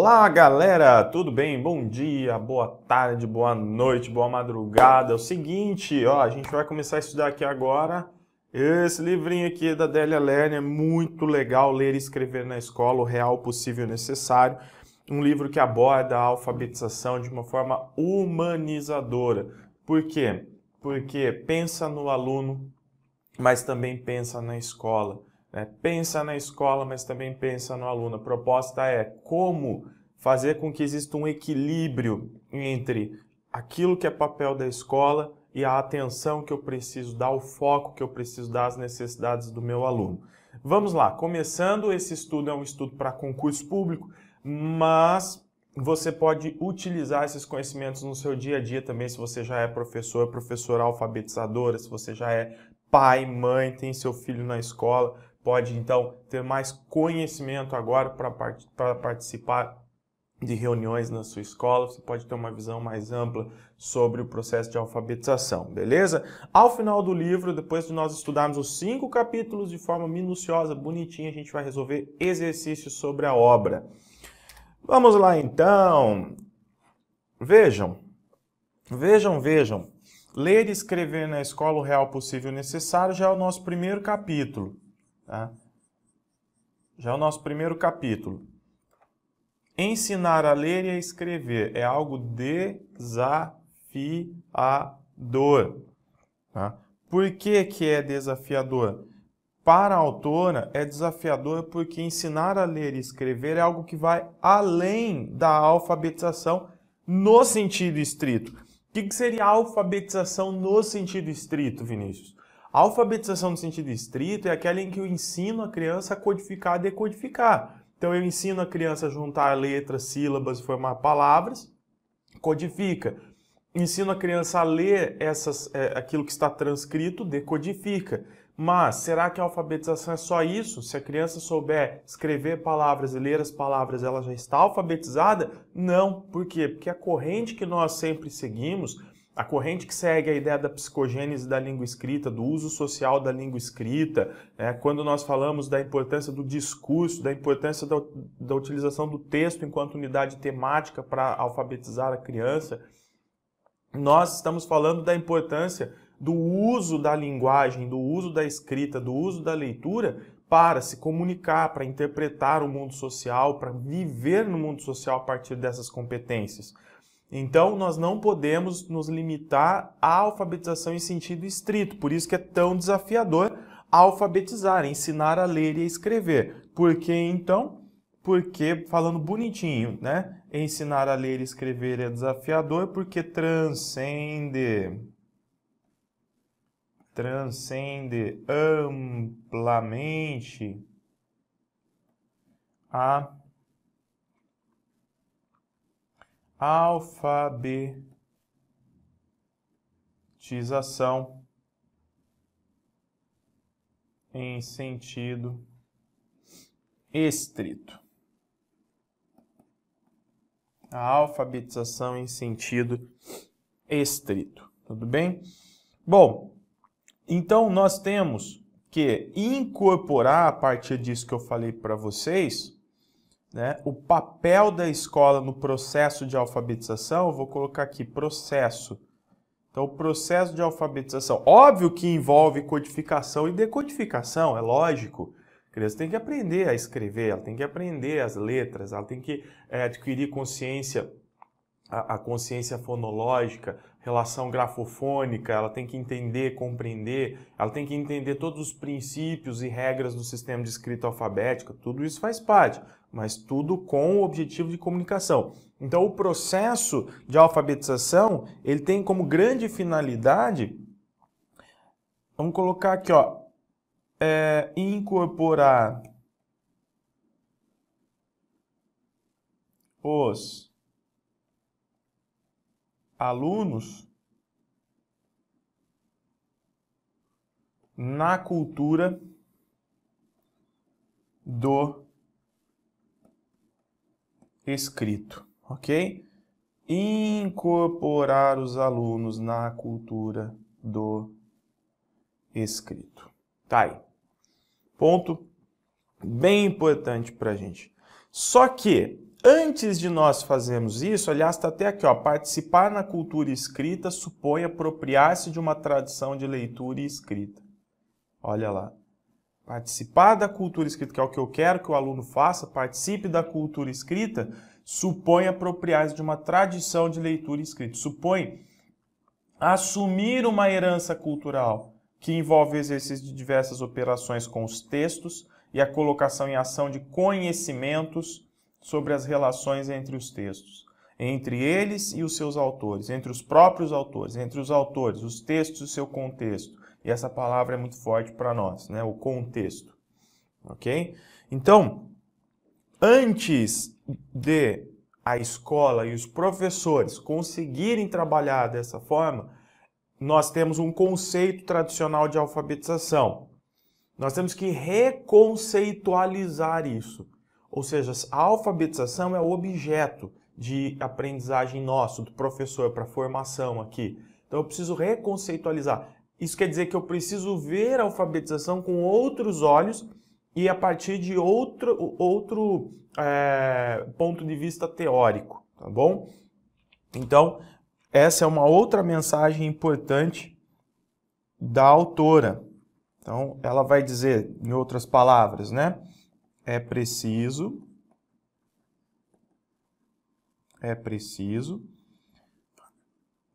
Olá, galera, tudo bem? Bom dia, boa tarde, boa noite, boa madrugada. É o seguinte, ó, a gente vai começar a estudar aqui agora. Esse livrinho aqui da Délia Lerner é muito legal, Ler e Escrever na Escola, o Real, Possível e Necessário. Um livro que aborda a alfabetização de uma forma humanizadora. Por quê? Porque pensa no aluno, mas também pensa na escola. Pensa na escola, mas também pensa no aluno. A proposta é como fazer com que exista um equilíbrio entre aquilo que é papel da escola e a atenção que eu preciso dar, o foco que eu preciso dar às necessidades do meu aluno. Vamos lá, começando, esse estudo é um estudo para concurso público, mas você pode utilizar esses conhecimentos no seu dia a dia também, se você já é professor, professora alfabetizadora, se você já é pai, mãe, tem seu filho na escola, pode então ter mais conhecimento agora para participar de reuniões na sua escola, você pode ter uma visão mais ampla sobre o processo de alfabetização, beleza? Ao final do livro, depois de nós estudarmos os 5 capítulos de forma minuciosa, bonitinha, a gente vai resolver exercícios sobre a obra. Vamos lá então. Vejam. Ler e escrever na escola, o real, possível e necessário, já é o nosso primeiro capítulo. Tá? Já é o nosso primeiro capítulo. Ensinar a ler e a escrever é algo desafiador. Tá? Por que que é desafiador? Para a autora, é desafiador porque ensinar a ler e escrever é algo que vai além da alfabetização no sentido estrito. O que seria a alfabetização no sentido estrito, Vinícius? A alfabetização no sentido estrito é aquela em que eu ensino a criança a codificar e decodificar. Então, eu ensino a criança a juntar letras, sílabas e formar palavras, codifica. Ensino a criança a ler aquilo que está transcrito, decodifica. Mas será que a alfabetização é só isso? Se a criança souber escrever palavras e ler as palavras, ela já está alfabetizada? Não. Por quê? Porque a corrente que nós sempre seguimos, a corrente que segue a ideia da psicogênese da língua escrita, do uso social da língua escrita, quando nós falamos da importância do discurso, da importância da utilização do texto enquanto unidade temática para alfabetizar a criança, nós estamos falando da importância do uso da linguagem, do uso da escrita, do uso da leitura para se comunicar, para interpretar o mundo social, para viver no mundo social a partir dessas competências. Então, nós não podemos nos limitar à alfabetização em sentido estrito, por isso que é tão desafiador alfabetizar, ensinar a ler e a escrever. Por que então? Porque, falando bonitinho, né? Ensinar a ler e escrever é desafiador porque transcende amplamente a alfabetização em sentido estrito. A alfabetização em sentido estrito. Tudo bem? Bom, então nós temos que incorporar, a partir disso que eu falei para vocês, o papel da escola no processo de alfabetização. Eu vou colocar aqui processo. Então, o processo de alfabetização, óbvio que envolve codificação e decodificação, é lógico. A criança tem que aprender a escrever, ela tem que aprender as letras, ela tem que adquirir consciência, a consciência fonológica, relação grafofônica, ela tem que entender, compreender, ela tem que entender todos os princípios e regras do sistema de escrita alfabética, tudo isso faz parte, mas tudo com o objetivo de comunicação. Então, o processo de alfabetização, ele tem como grande finalidade, vamos colocar aqui, ó, incorporar os alunos na cultura do escrito, ok? Incorporar os alunos na cultura do escrito. Tá aí. Ponto bem importante para a gente. Só que Antes de nós fazermos isso, aliás, está até aqui, ó, participar na cultura escrita supõe apropriar-se de uma tradição de leitura e escrita. Olha lá. Participar da cultura escrita, que é o que eu quero que o aluno faça, participe da cultura escrita, supõe apropriar-se de uma tradição de leitura e escrita. Supõe assumir uma herança cultural que envolve o exercício de diversas operações com os textos e a colocação em ação de conhecimentos sobre as relações entre os textos, entre eles e os seus autores, entre os próprios autores, entre os autores, os textos e o seu contexto. E essa palavra é muito forte para nós, né? O contexto. Ok? Então, antes de a escola e os professores conseguirem trabalhar dessa forma, nós temos um conceito tradicional de alfabetização. Nós temos que reconceitualizar isso. Ou seja, a alfabetização é o objeto de aprendizagem nosso, do professor, para a formação aqui. Então eu preciso reconceitualizar. Isso quer dizer que eu preciso ver a alfabetização com outros olhos e a partir de outro ponto de vista teórico, tá bom? Então, essa é uma outra mensagem importante da autora. Então, ela vai dizer, em outras palavras, né? É preciso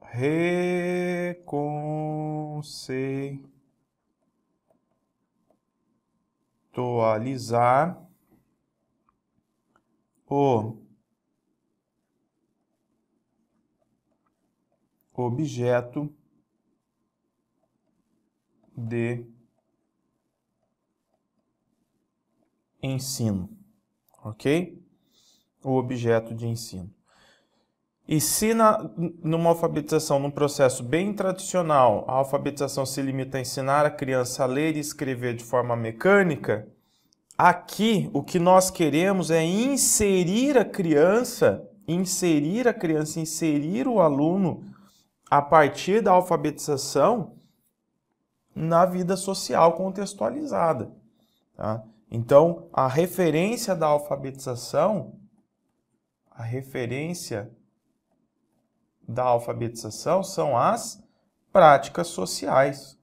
reconceitualizar o objeto de ensino, ok? O objeto de ensino. E se numa alfabetização, num processo bem tradicional, a alfabetização se limita a ensinar a criança a ler e escrever de forma mecânica, aqui o que nós queremos é inserir o aluno a partir da alfabetização na vida social contextualizada, tá? Então, a referência da alfabetização são as práticas sociais.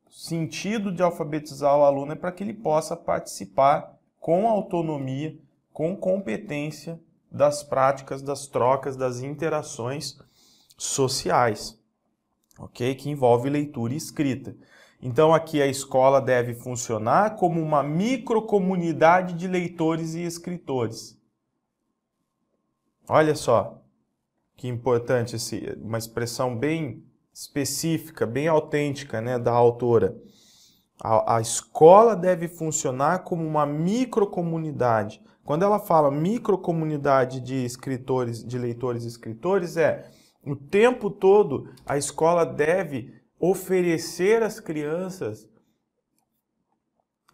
O sentido de alfabetizar o aluno é para que ele possa participar com autonomia, com competência das práticas, das trocas, das interações sociais, ok? Que envolve leitura e escrita. Então aqui a escola deve funcionar como uma microcomunidade de leitores e escritores. Olha só que importante, uma expressão bem específica, bem autêntica, né, da autora. A escola deve funcionar como uma microcomunidade. Quando ela fala microcomunidade de escritores, de leitores e escritores, o tempo todo a escola deve oferecer às crianças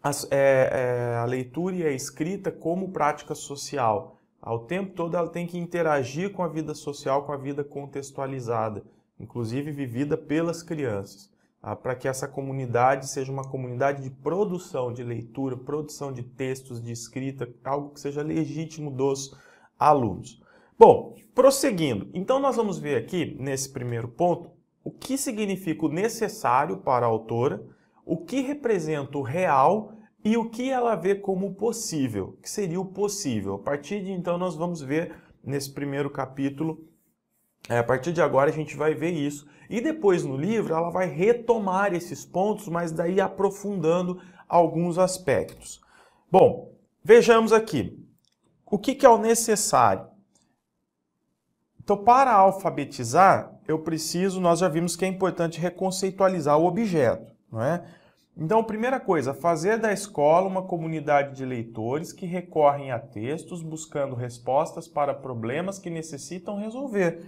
a leitura e a escrita como prática social. Ao tempo todo ela tem que interagir com a vida social, com a vida contextualizada, inclusive vivida pelas crianças, tá? Para que essa comunidade seja uma comunidade de produção de leitura, produção de textos, de escrita, algo que seja legítimo dos alunos. Bom, prosseguindo, então nós vamos ver aqui, nesse primeiro ponto, o que significa o necessário para a autora, o que representa o real e o que ela vê como possível, que seria o possível. A partir de então nós vamos ver nesse primeiro capítulo, a partir de agora a gente vai ver isso. E depois no livro ela vai retomar esses pontos, mas daí aprofundando alguns aspectos. Bom, vejamos aqui. O que é o necessário? Então, para alfabetizar, nós já vimos que é importante reconceitualizar o objeto, não é? Então, primeira coisa, fazer da escola uma comunidade de leitores que recorrem a textos buscando respostas para problemas que necessitam resolver.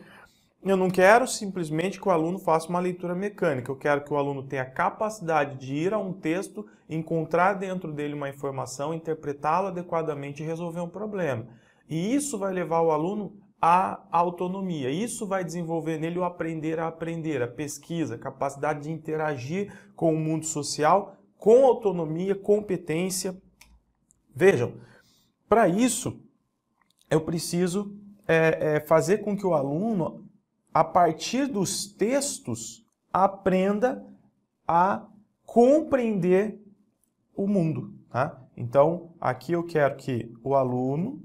Eu não quero simplesmente que o aluno faça uma leitura mecânica, eu quero que o aluno tenha a capacidade de ir a um texto, encontrar dentro dele uma informação, interpretá-la adequadamente e resolver um problema. E isso vai levar o aluno à autonomia. Isso vai desenvolver nele o aprender, a pesquisa, a capacidade de interagir com o mundo social com autonomia, competência. Vejam, Para isso, eu preciso fazer com que o aluno, a partir dos textos, aprenda a compreender o mundo, tá? Então, aqui eu quero que o aluno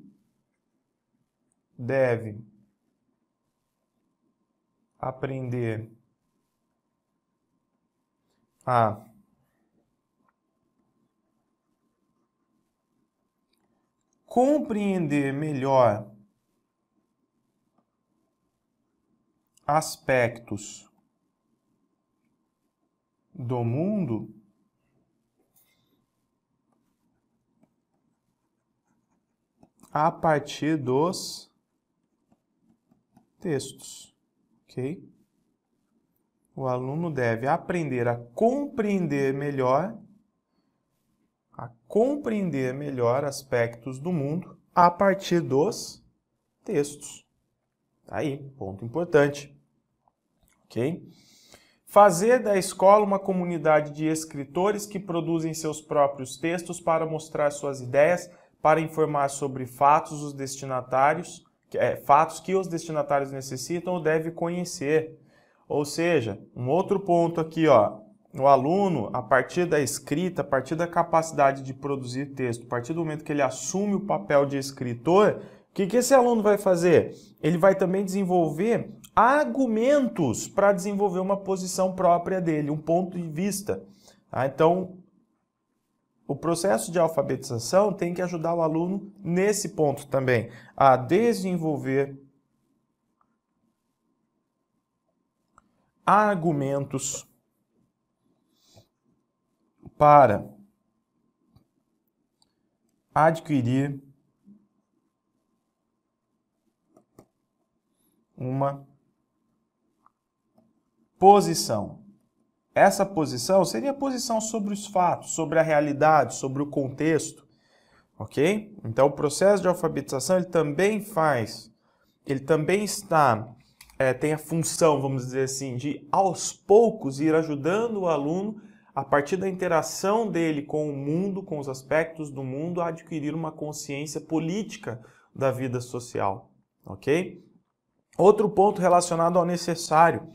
deve aprender a compreender melhor aspectos do mundo a partir dos textos, ok? O aluno deve aprender a compreender melhor aspectos do mundo a partir dos textos. Aí, ponto importante, ok? Fazer da escola uma comunidade de escritores que produzem seus próprios textos para mostrar suas ideias, para informar sobre fatos fatos que os destinatários necessitam ou devem conhecer. Ou seja, um outro ponto aqui, ó, o aluno, a partir da escrita, a partir da capacidade de produzir texto, a partir do momento que ele assume o papel de escritor, o que esse aluno vai fazer? Ele vai também desenvolver argumentos para desenvolver uma posição própria dele, um ponto de vista. Tá? Então, o processo de alfabetização tem que ajudar o aluno nesse ponto também, a desenvolver argumentos para adquirir uma posição. Essa posição seria a posição sobre os fatos, sobre a realidade, sobre o contexto, ok? Então, o processo de alfabetização, ele também tem a função, vamos dizer assim, de aos poucos ir ajudando o aluno, a partir da interação dele com o mundo, com os aspectos do mundo, a adquirir uma consciência política da vida social, ok? Outro ponto relacionado ao necessário: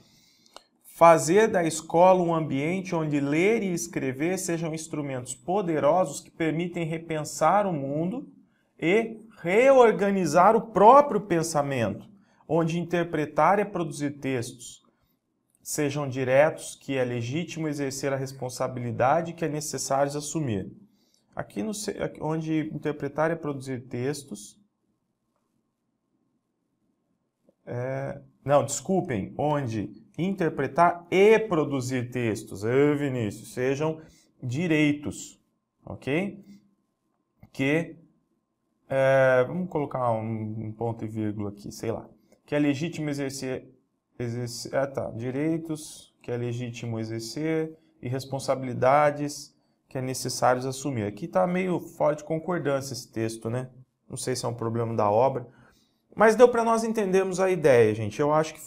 fazer da escola um ambiente onde ler e escrever sejam instrumentos poderosos que permitem repensar o mundo e reorganizar o próprio pensamento, onde interpretar e produzir textos sejam diretos, que é legítimo exercer a responsabilidade que é necessário assumir. Aqui onde interpretar e produzir textos... onde interpretar e produzir textos, Vinícius, sejam direitos, ok? Vamos colocar um ponto e vírgula aqui, sei lá. Que é legítimo direitos, que é legítimo exercer, e responsabilidades que é necessário assumir. Aqui está meio fora de concordância esse texto, né? Não sei se é um problema da obra. Mas deu para nós entendermos a ideia, gente. Eu acho que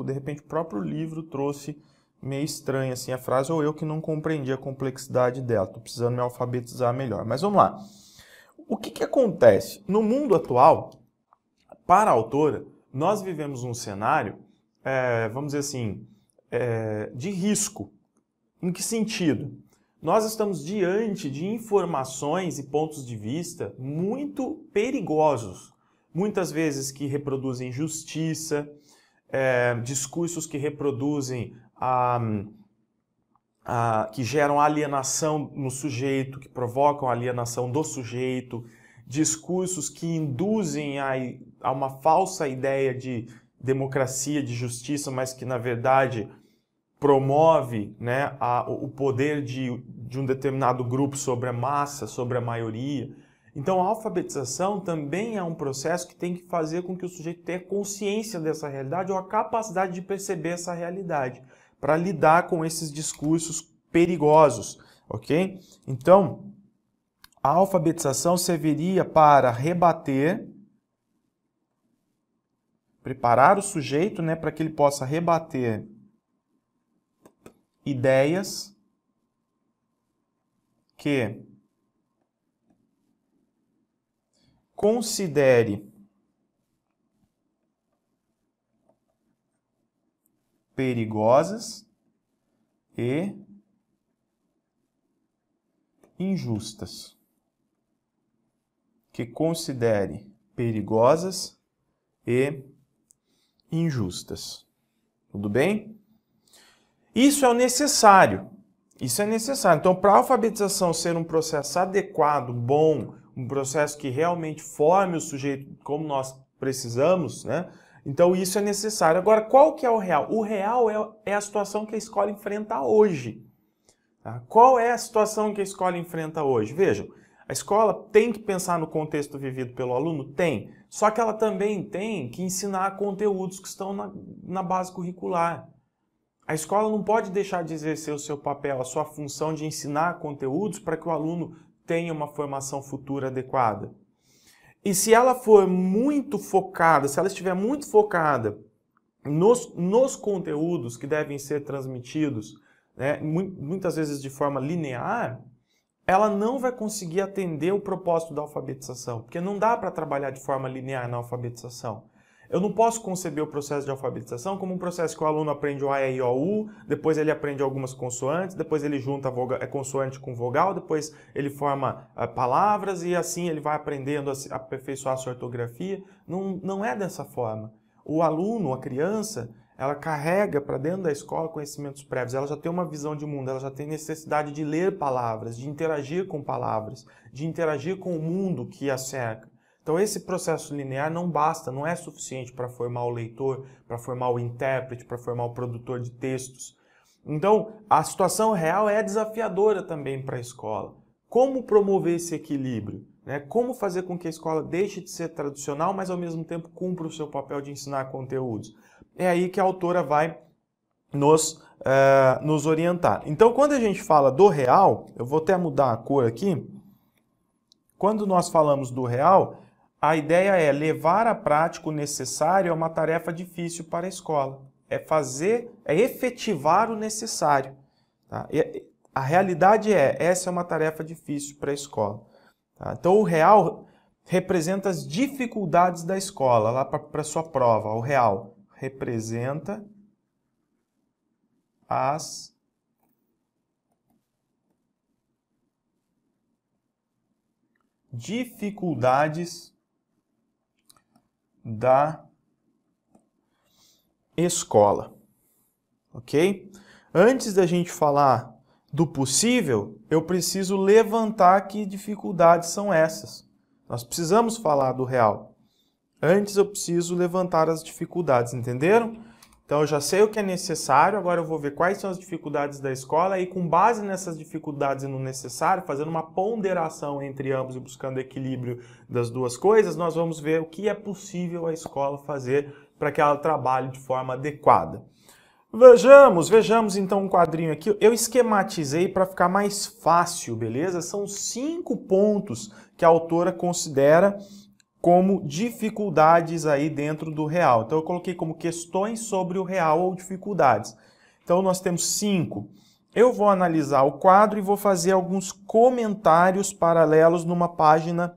de repente o próprio livro trouxe meio estranho assim a frase, ou eu que não compreendi a complexidade dela. Estou precisando me alfabetizar melhor. Mas vamos lá. O que acontece? No mundo atual, para a autora, nós vivemos um cenário, vamos dizer assim, de risco. Em que sentido? Nós estamos diante de informações e pontos de vista muito perigosos. Muitas vezes que reproduzem justiça, discursos que reproduzem, que geram alienação no sujeito, que provocam alienação do sujeito, discursos que induzem a uma falsa ideia de democracia, de justiça, mas que na verdade promove, né, o poder de um determinado grupo sobre a massa, sobre a maioria. Então, a alfabetização também é um processo que tem que fazer com que o sujeito tenha consciência dessa realidade ou a capacidade de perceber essa realidade, para lidar com esses discursos perigosos, ok? Então, a alfabetização serviria para rebater, preparar o sujeito, né, para que ele possa rebater ideias que considere perigosas e injustas. Que considere perigosas e injustas. Tudo bem? Isso é o necessário. Isso é necessário. Então, para a alfabetização ser um processo adequado, bom, um processo que realmente forme o sujeito como nós precisamos, né? Então, isso é necessário. Agora, qual que é o real? O real é a situação que a escola enfrenta hoje. Tá? Qual é a situação que a escola enfrenta hoje? Vejam, a escola tem que pensar no contexto vivido pelo aluno? Tem. Só que ela também tem que ensinar conteúdos que estão na base curricular. A escola não pode deixar de exercer o seu papel, a sua função de ensinar conteúdos para que o aluno tenha uma formação futura adequada. E se ela for muito focada, se ela estiver muito focada nos conteúdos que devem ser transmitidos, né, muitas vezes de forma linear, ela não vai conseguir atender o propósito da alfabetização, porque não dá para trabalhar de forma linear na alfabetização. Eu não posso conceber o processo de alfabetização como um processo que o aluno aprende o A, E, I, O, U, depois ele aprende algumas consoantes, depois ele junta consoante com vogal, depois ele forma palavras e assim ele vai aprendendo a aperfeiçoar a sua ortografia. Não é dessa forma. O aluno, a criança, ela carrega para dentro da escola conhecimentos prévios, ela já tem uma visão de mundo, ela já tem necessidade de ler palavras, de interagir com palavras, de interagir com o mundo que a cerca. Então esse processo linear não basta, não é suficiente para formar o leitor, para formar o intérprete, para formar o produtor de textos. Então a situação real é desafiadora também para a escola. Como promover esse equilíbrio? Né? Como fazer com que a escola deixe de ser tradicional, mas ao mesmo tempo cumpra o seu papel de ensinar conteúdos? É aí que a autora vai nos orientar. Então quando a gente fala do real, eu vou até mudar a cor aqui. Quando nós falamos do real, a ideia é levar à prática o necessário é uma tarefa difícil para a escola. É efetivar o necessário. Tá? A realidade essa é uma tarefa difícil para a escola. Tá? Então o real representa as dificuldades da escola, lá para a sua prova. O real representa as dificuldades da escola, ok? Antes da gente falar do possível, eu preciso levantar que dificuldades são essas. Nós precisamos falar do real. Antes eu preciso levantar as dificuldades, entenderam? Então eu já sei o que é necessário, agora eu vou ver quais são as dificuldades da escola e com base nessas dificuldades e no necessário, fazendo uma ponderação entre ambos e buscando equilíbrio das duas coisas, nós vamos ver o que é possível a escola fazer para que ela trabalhe de forma adequada. Vejamos então um quadrinho aqui. Eu esquematizei para ficar mais fácil, beleza? São 5 pontos que a autora considera como dificuldades aí dentro do real. Então eu coloquei como questões sobre o real ou dificuldades. Então nós temos 5. Eu vou analisar o quadro e vou fazer alguns comentários paralelos numa página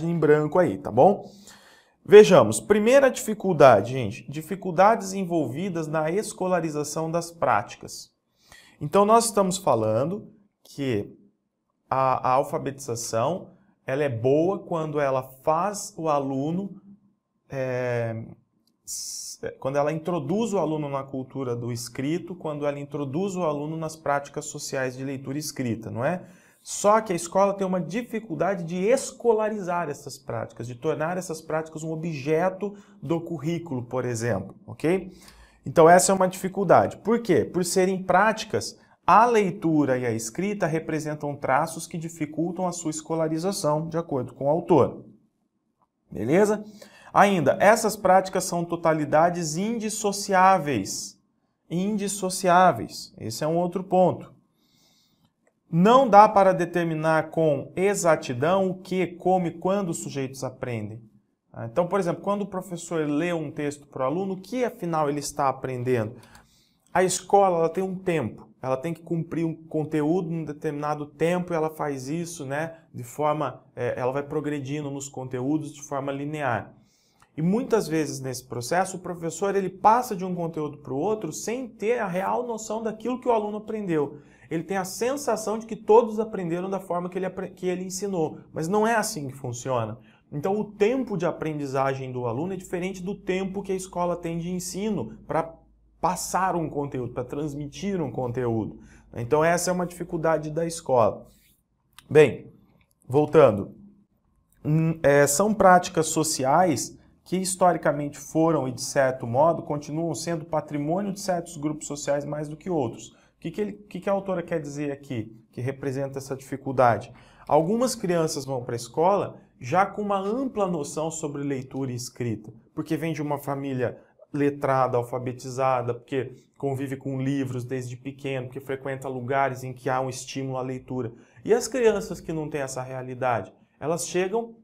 em branco aí, tá bom? Vejamos, primeira dificuldade, gente, dificuldades envolvidas na escolarização das práticas. Então nós estamos falando que a alfabetização ela é boa quando ela faz o aluno, quando ela introduz o aluno na cultura do escrito, quando ela introduz o aluno nas práticas sociais de leitura e escrita, não é? Só que a escola tem uma dificuldade de escolarizar essas práticas, de tornar essas práticas um objeto do currículo, por exemplo, ok? Então essa é uma dificuldade. Por quê? Por serem práticas, a leitura e a escrita representam traços que dificultam a sua escolarização, de acordo com o autor. Beleza? Ainda, essas práticas são totalidades indissociáveis. Indissociáveis. Esse é um outro ponto. Não dá para determinar com exatidão o que, como e quando os sujeitos aprendem. Então, por exemplo, quando o professor lê um texto para o aluno, o que afinal ele está aprendendo? A escola ela tem um tempo, ela tem que cumprir um conteúdo em um determinado tempo e ela faz isso, né, de forma, ela vai progredindo nos conteúdos de forma linear. E muitas vezes nesse processo o professor ele passa de um conteúdo para o outro sem ter a real noção daquilo que o aluno aprendeu. Ele tem a sensação de que todos aprenderam da forma que ele ensinou, mas não é assim que funciona. Então o tempo de aprendizagem do aluno é diferente do tempo que a escola tem de ensino para passar um conteúdo, para transmitir um conteúdo. Então essa é uma dificuldade da escola. Bem, voltando, são práticas sociais que historicamente foram e de certo modo continuam sendo patrimônio de certos grupos sociais mais do que outros. O que a autora quer dizer aqui, que representa essa dificuldade? Algumas crianças vão para a escola já com uma ampla noção sobre leitura e escrita, porque vem de uma família letrada, alfabetizada, porque convive com livros desde pequeno, porque frequenta lugares em que há um estímulo à leitura. E as crianças que não têm essa realidade, elas chegam,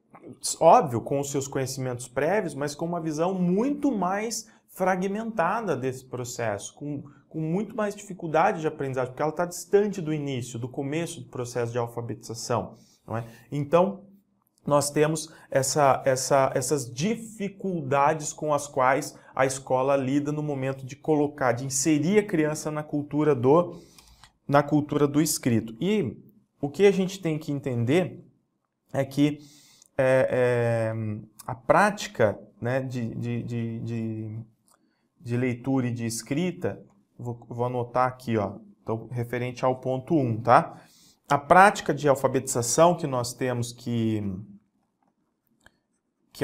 óbvio, com os seus conhecimentos prévios, mas com uma visão muito mais fragmentada desse processo, com muito mais dificuldade de aprendizagem, porque ela está distante do início, do começo do processo de alfabetização, não é? Então, nós temos essas dificuldades com as quais a escola lida no momento de colocar, de inserir a criança na cultura do escrito. E o que a gente tem que entender é que a prática, né, de leitura e de escrita, vou anotar aqui, ó, então, referente ao ponto 1, tá? A prática de alfabetização que nós temos que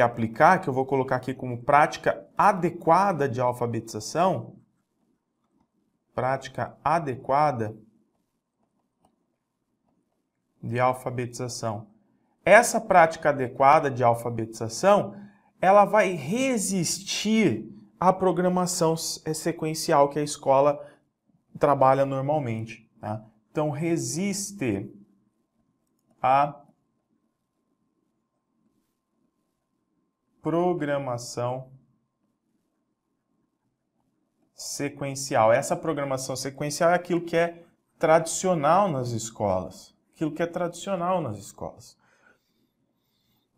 aplicar, que eu vou colocar aqui como prática adequada de alfabetização, prática adequada de alfabetização. Essa prática adequada de alfabetização, ela vai resistir à programação sequencial que a escola trabalha normalmente, tá? Então, resiste à programação sequencial. Essa programação sequencial é aquilo que é tradicional nas escolas.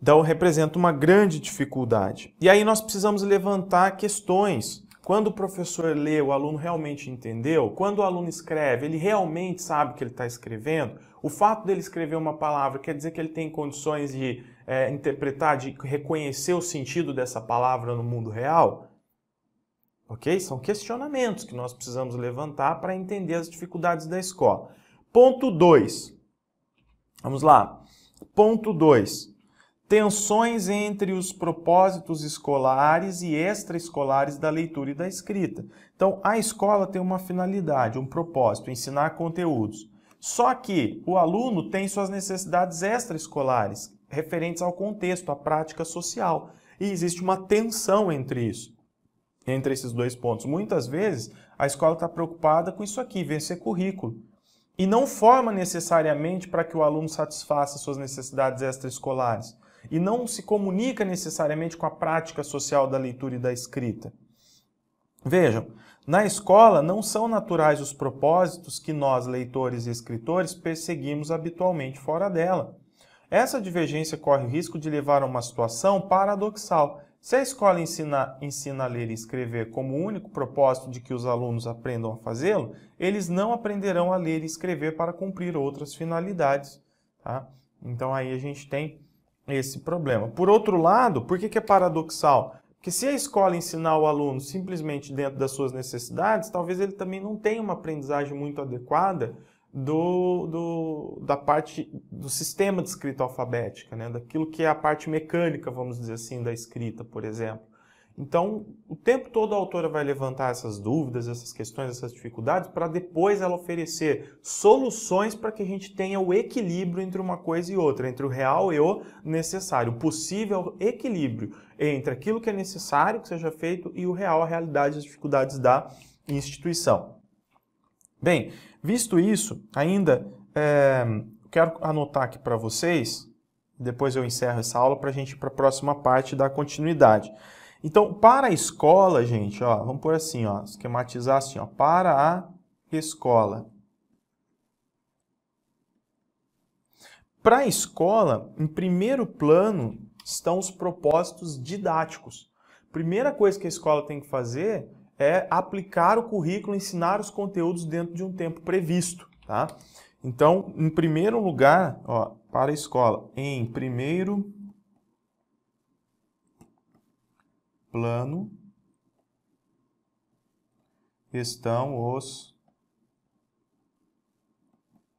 Então, representa uma grande dificuldade. E aí nós precisamos levantar questões. Quando o professor lê, o aluno realmente entendeu? Quando o aluno escreve, ele realmente sabe o que ele está escrevendo? O fato dele escrever uma palavra quer dizer que ele tem condições de interpretar, de reconhecer o sentido dessa palavra no mundo real? Ok? São questionamentos que nós precisamos levantar para entender as dificuldades da escola. Ponto 2. Vamos lá. Ponto 2. Tensões entre os propósitos escolares e extraescolares da leitura e da escrita. Então, a escola tem uma finalidade, um propósito, ensinar conteúdos. Só que o aluno tem suas necessidades extraescolares, referentes ao contexto, à prática social. E existe uma tensão entre isso, entre esses dois pontos. Muitas vezes, a escola está preocupada com isso aqui, vencer currículo. E não forma necessariamente para que o aluno satisfaça suas necessidades extraescolares. E não se comunica necessariamente com a prática social da leitura e da escrita. Vejam, na escola não são naturais os propósitos que nós, leitores e escritores, perseguimos habitualmente fora dela. Essa divergência corre o risco de levar a uma situação paradoxal. Se a escola ensina a ler e escrever como único propósito de que os alunos aprendam a fazê-lo, eles não aprenderão a ler e escrever para cumprir outras finalidades, tá? Então aí a gente tem esse problema. Por outro lado, por que é paradoxal? Porque se a escola ensinar o aluno simplesmente dentro das suas necessidades, talvez ele também não tenha uma aprendizagem muito adequada da parte do sistema de escrita alfabética, né? Daquilo que é a parte mecânica, vamos dizer assim, da escrita, por exemplo. Então, o tempo todo a autora vai levantar essas dúvidas, essas questões, essas dificuldades, para depois ela oferecer soluções para que a gente tenha o equilíbrio entre uma coisa e outra, entre o real e o necessário, o possível equilíbrio entre aquilo que é necessário que seja feito e o real, a realidade, as dificuldades da instituição. Bem, visto isso, ainda quero anotar aqui para vocês, depois eu encerro essa aula para a gente ir para a próxima parte da continuidade. Então, para a escola, gente, ó, vamos por assim, ó, esquematizar assim, ó, para a escola. Para a escola, em primeiro plano, estão os propósitos didáticos. Primeira coisa que a escola tem que fazer é aplicar o currículo, ensinar os conteúdos dentro de um tempo previsto, tá? Então, em primeiro lugar, ó, para a escola, em primeiro plano estão os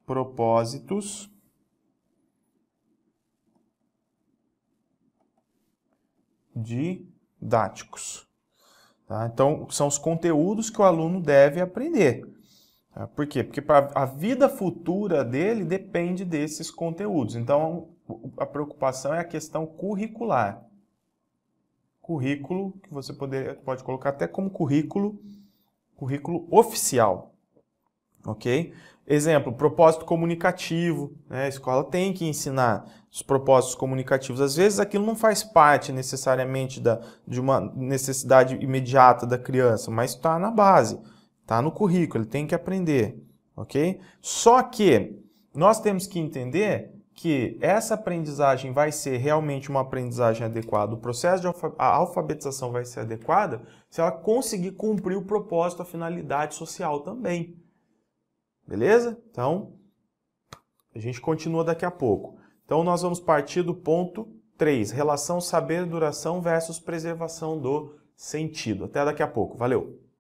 propósitos didáticos. Tá? Então, são os conteúdos que o aluno deve aprender. Tá? Por quê? Porque a vida futura dele depende desses conteúdos. Então, a preocupação é a questão curricular. Currículo, que você pode colocar até como currículo oficial. Ok? Exemplo, propósito comunicativo, né? A escola tem que ensinar os propósitos comunicativos. Às vezes aquilo não faz parte necessariamente de uma necessidade imediata da criança, mas está na base, está no currículo, ele tem que aprender, ok? Só que nós temos que entender que essa aprendizagem vai ser realmente uma aprendizagem adequada, o processo de alfabetização vai ser adequada se ela conseguir cumprir o propósito, a finalidade social também. Beleza? Então, a gente continua daqui a pouco. Então, nós vamos partir do ponto 3, relação saber-duração versus preservação do sentido. Até daqui a pouco. Valeu!